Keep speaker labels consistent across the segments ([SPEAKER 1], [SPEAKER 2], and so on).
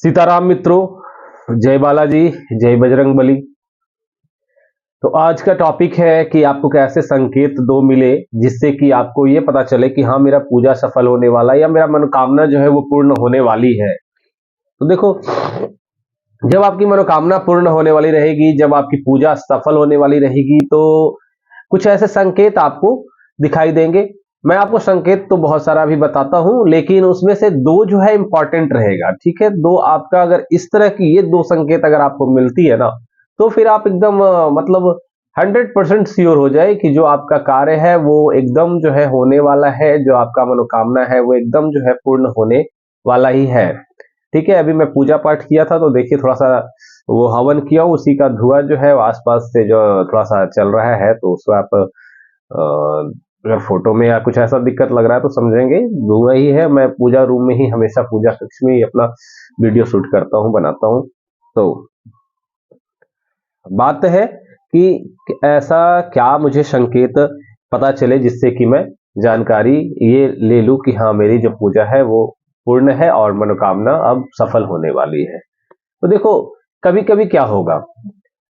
[SPEAKER 1] सीताराम मित्रों, जय बालाजी, जय बजरंगबली। तो आज का टॉपिक है कि आपको कैसे संकेत दो मिले जिससे कि आपको ये पता चले कि हाँ मेरा पूजा सफल होने वाला है या मेरा मनोकामना जो है वो पूर्ण होने वाली है। तो देखो, जब आपकी मनोकामना पूर्ण होने वाली रहेगी, जब आपकी पूजा सफल होने वाली रहेगी, तो कुछ ऐसे संकेत आपको दिखाई देंगे। मैं आपको संकेत तो बहुत सारा भी बताता हूं, लेकिन उसमें से दो जो है इंपॉर्टेंट रहेगा। ठीक है, दो आपका अगर इस तरह की ये दो संकेत अगर आपको मिलती है ना, तो फिर आप एकदम मतलब 100% श्योर हो जाए कि जो आपका कार्य है वो एकदम जो है होने वाला है, जो आपका मनोकामना है वो एकदम जो है पूर्ण होने वाला ही है। ठीक है, अभी मैं पूजा पाठ किया था तो देखिए थोड़ा सा वो हवन किया, उसी का धुआं जो है आसपास से जो थोड़ा सा चल रहा है, तो उसको आप अगर फोटो में या कुछ ऐसा दिक्कत लग रहा है तो समझेंगे धुआं ही है। मैं पूजा रूम में ही हमेशा पूजा कक्ष में ही अपना वीडियो शूट करता हूँ, बनाता हूँ। तो बात है कि ऐसा क्या मुझे संकेत पता चले जिससे कि मैं जानकारी ये ले लूं कि हाँ मेरी जो पूजा है वो पूर्ण है और मनोकामना अब सफल होने वाली है। तो देखो, कभी कभी क्या होगा,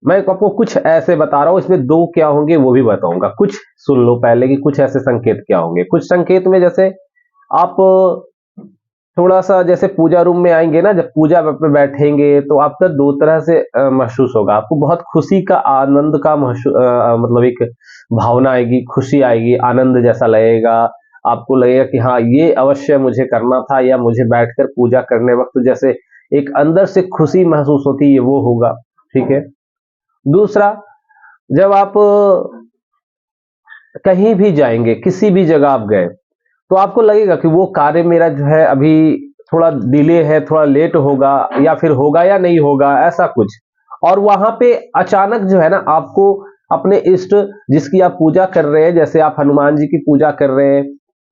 [SPEAKER 1] मैं आपको कुछ ऐसे बता रहा हूं, इसमें दो क्या होंगे वो भी बताऊंगा। कुछ सुन लो पहले कि कुछ ऐसे संकेत क्या होंगे। कुछ संकेत में जैसे आप थोड़ा सा जैसे पूजा रूम में आएंगे ना, जब पूजा पे बैठेंगे तो आपका दो तरह से महसूस होगा। आपको बहुत खुशी का, आनंद का मतलब एक भावना आएगी, खुशी आएगी, आनंद जैसा लगेगा। आपको लगेगा कि हाँ ये अवश्य मुझे करना था, या मुझे बैठकर पूजा करने वक्त जैसे एक अंदर से खुशी महसूस होती है वो होगा। ठीक है। दूसरा, जब आप कहीं भी जाएंगे, किसी भी जगह आप गए, तो आपको लगेगा कि वो कार्य मेरा जो है अभी थोड़ा डिले है, थोड़ा लेट होगा, या फिर होगा या नहीं होगा, ऐसा कुछ। और वहां पे अचानक जो है ना आपको अपने इष्ट जिसकी आप पूजा कर रहे हैं, जैसे आप हनुमान जी की पूजा कर रहे हैं,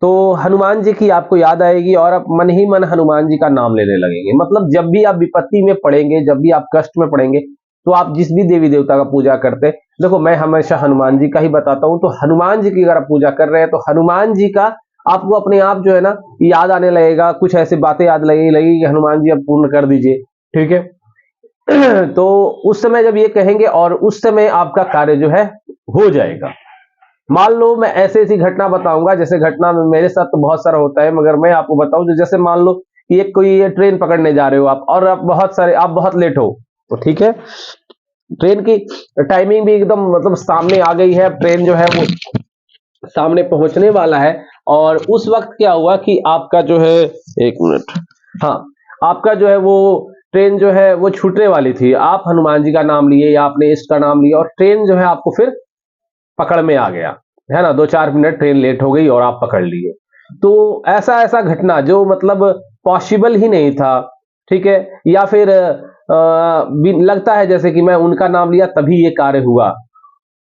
[SPEAKER 1] तो हनुमान जी की आपको याद आएगी और आप मन ही मन हनुमान जी का नाम लेने लगेंगे। मतलब जब भी आप विपत्ति में पड़ेंगे, जब भी आप कष्ट में पड़ेंगे, तो आप जिस भी देवी देवता का पूजा करते हैं, देखो मैं हमेशा हनुमान जी का ही बताता हूं, तो हनुमान जी की अगर आप पूजा कर रहे हैं तो हनुमान जी का आपको अपने आप जो है ना याद आने लगेगा, कुछ ऐसी बातें याद लगेगी कि हनुमान जी अब पूर्ण कर दीजिए। ठीक है। तो उस समय जब ये कहेंगे और उस समय आपका कार्य जो है हो जाएगा। मान लो मैं ऐसे ऐसी घटना बताऊंगा, जैसे घटना में मेरे साथ तो बहुत सारा होता है, मगर मैं आपको बताऊं तो जैसे मान लो कि एक कोई ये ट्रेन पकड़ने जा रहे हो आप, और आप बहुत लेट हो, तो ठीक है, ट्रेन की टाइमिंग भी एकदम मतलब सामने आ गई है, ट्रेन जो है वो सामने पहुंचने वाला है। और उस वक्त क्या हुआ कि आपका जो है, एक मिनट, हाँ, आपका जो है वो ट्रेन जो है वो छूटने वाली थी। आप हनुमान जी का नाम लिए या आपने इष्ट का नाम लिया और ट्रेन जो है आपको फिर पकड़ में आ गया, है ना। 2-4 मिनट ट्रेन लेट हो गई और आप पकड़ लिए। तो ऐसा ऐसा घटना जो मतलब पॉसिबल ही नहीं था। ठीक है। या फिर लगता है जैसे कि मैं उनका नाम लिया तभी ये कार्य हुआ।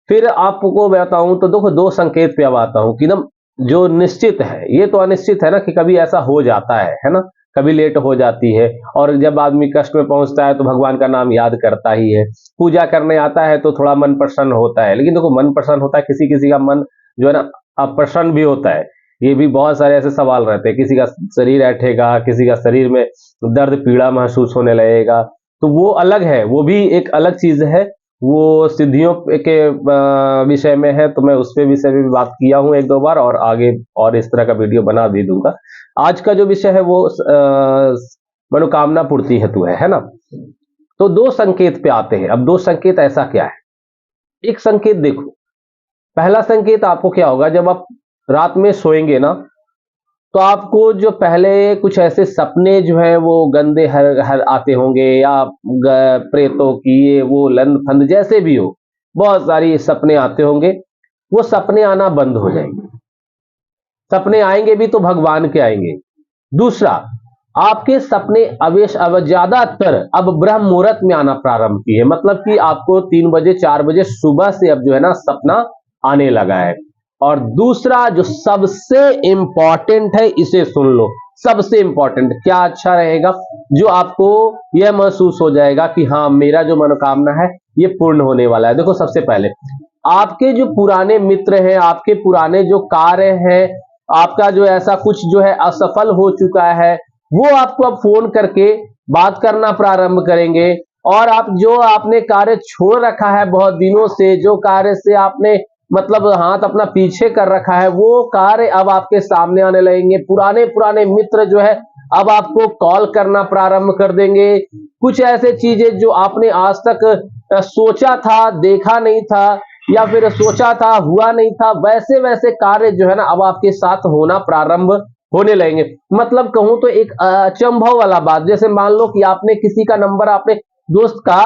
[SPEAKER 1] फिर आपको मैं बताऊं तो देखो, दो संकेत पे अब आता हूं कि ना, जो निश्चित है ये तो अनिश्चित है ना, कि कभी ऐसा हो जाता है ना, कभी लेट हो जाती है। और जब आदमी कष्ट में पहुंचता है तो भगवान का नाम याद करता ही है, पूजा करने आता है तो थोड़ा मन प्रसन्न होता है। लेकिन देखो, मन प्रसन्न होता है, किसी किसी का मन जो है ना अप्रसन्न भी होता है। ये भी बहुत सारे ऐसे सवाल रहते हैं, किसी का शरीर ऐठेगा, किसी का शरीर में दर्द पीड़ा महसूस होने लगेगा, तो वो अलग है, वो भी एक अलग चीज है। वो सिद्धियों के विषय में है, तो मैं उस पे विषय में भी बात किया हूं 1-2 बार, और आगे और इस तरह का वीडियो बना भी दूंगा। आज का जो विषय है वो मनोकामना पूर्ति हेतु है ना। तो दो संकेत पे आते हैं। अब दो संकेत ऐसा क्या है, एक संकेत देखो, पहला संकेत आपको क्या होगा, जब आप रात में सोएंगे ना, तो आपको जो पहले कुछ ऐसे सपने जो है वो गंदे हर हर आते होंगे, या प्रेतों की ये वो लंद फंद जैसे भी हो, बहुत सारी सपने आते होंगे, वो सपने आना बंद हो जाएंगे। सपने आएंगे भी तो भगवान के आएंगे। दूसरा, आपके सपने अवेश अब ज्यादातर अब ब्रह्म मुहूर्त में आना प्रारंभ किए, मतलब कि आपको 3 बजे 4 बजे सुबह से अब जो है ना सपना आने लगा है। और दूसरा जो सबसे इंपॉर्टेंट है, इसे सुन लो, सबसे इंपॉर्टेंट क्या अच्छा रहेगा, जो आपको यह महसूस हो जाएगा कि हाँ मेरा जो मनोकामना है ये पूर्ण होने वाला है। देखो, सबसे पहले आपके जो पुराने मित्र हैं, आपके पुराने जो कार्य हैं, आपका जो ऐसा कुछ जो है असफल हो चुका है, वो आपको अब फोन करके बात करना प्रारंभ करेंगे। और आप जो आपने कार्य छोड़ रखा है बहुत दिनों से, जो कार्य से आपने मतलब हाथ अपना पीछे कर रखा है, वो कार्य अब आपके सामने आने लगेंगे। पुराने पुराने मित्र जो है अब आपको कॉल करना प्रारंभ कर देंगे। कुछ ऐसे चीजें जो आपने आज तक सोचा था, देखा नहीं था, या फिर सोचा था हुआ नहीं था, वैसे वैसे कार्य जो है ना अब आपके साथ होना प्रारंभ होने लगेंगे। मतलब कहूं तो एक अचंभव वाला बात, जैसे मान लो कि आपने किसी का नंबर, आपने दोस्त का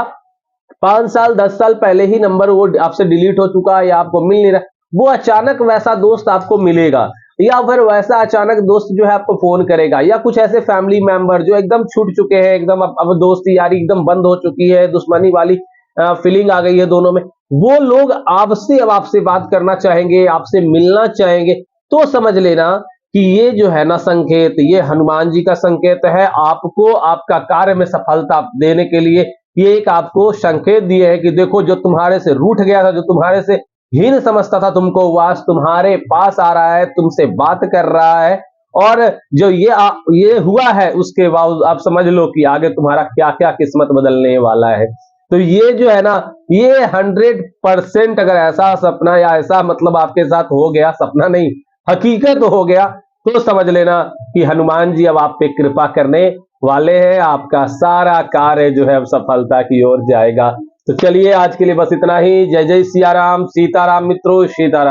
[SPEAKER 1] 5 साल 10 साल पहले ही नंबर वो आपसे डिलीट हो चुका है या आपको मिल नहीं रहा, वो अचानक वैसा दोस्त आपको मिलेगा, या फिर वैसा अचानक दोस्त जो है आपको फोन करेगा, या कुछ ऐसे फैमिली मेंबर जो एकदम छूट चुके हैं, एकदम अब दोस्ती यारी एकदम बंद हो चुकी है, दुश्मनी वाली फीलिंग आ गई है दोनों में, वो लोग आपसे अब आपसे बात करना चाहेंगे, आपसे मिलना चाहेंगे। तो समझ लेना कि ये जो है ना संकेत, ये हनुमान जी का संकेत है, आपको आपका कार्य में सफलता देने के लिए ये एक आपको संकेत दिए है कि देखो, जो तुम्हारे से रूठ गया था, जो तुम्हारे से हीन समझता था तुमको, वो आज तुम्हारे पास आ रहा है, तुमसे बात कर रहा है। और जो ये हुआ है, उसके बाद आप समझ लो कि आगे तुम्हारा क्या क्या किस्मत बदलने वाला है। तो ये जो है ना, ये 100% अगर ऐसा सपना या ऐसा मतलब आपके साथ हो गया, सपना नहीं हकीकत हो गया, तो समझ लेना कि हनुमान जी अब आप पे कृपा करने वाले हैं। आपका सारा कार्य जो है अब सफलता की ओर जाएगा। तो चलिए आज के लिए बस इतना ही। जय जय सिया राम, सीताराम मित्रों, सीताराम।